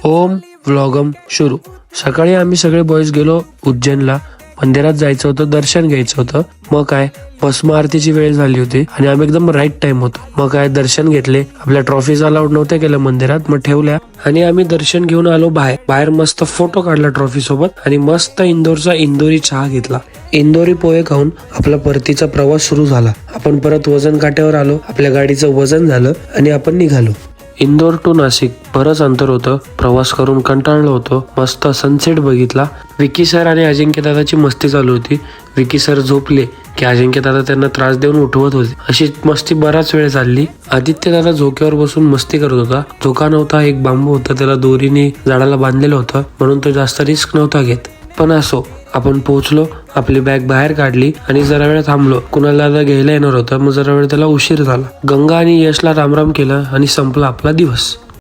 ओम व्लॉगम सुरू. सकाळी आम्ही सगळे बॉईज गेलो उज्जैनला. मंदिरात जायचं होतं, दर्शन घ्यायचं होतं. मग काय भस्म आरतीची वेळ झाली होती आणि आम्ही एकदम राईट टाइम होतो. मग काय दर्शन घेतले. आपल्या ट्रॉफीज अलाउड नव्हत्या केल्या मंदिरात, मग ठेवल्या आणि आम्ही दर्शन घेऊन आलो बाहेर. बाहेर मस्त फोटो काढला ट्रॉफी सोबत आणि मस्त इंदोरचा इंदोरी चहा घेतला. इंदोरी पोहे खाऊन आपला परतीचा प्रवास सुरू झाला. आपण परत वजन काट्यावर आलो. आपल्या गाडीचं वजन झालं आणि आपण निघालो. इंदोर टू नाशिक बरंच अंतर होतं. प्रवास करून कंटाळलो होतो. मस्त सनसेट बघितला. विकी सर आणि अजिंक्य दादाची मस्ती चालू होती. विकी सर झोपले की अजिंक्य दादा त्यांना त्रास देऊन उठवत होते. अशी मस्ती बराच वेळ चालली. आदित्य दादा झोक्यावर बसून मस्ती करत होता. झोका नव्हता, एक बांबू होता, त्याला दोरीने झाडाला बांधलेलं होतं म्हणून तो जास्त रिस्क नव्हता घेत. पण असो, आपण पोहोचलो. आपली बॅग बाहेर काढली आणि जरा वेळ थांबलो. कुणाला दादा घ्यायला येणार होता, मग जरा वेळ त्याला उशीर झाला. गंगा आणि यशला रामराम केलं आणि संपला आपला दिवस.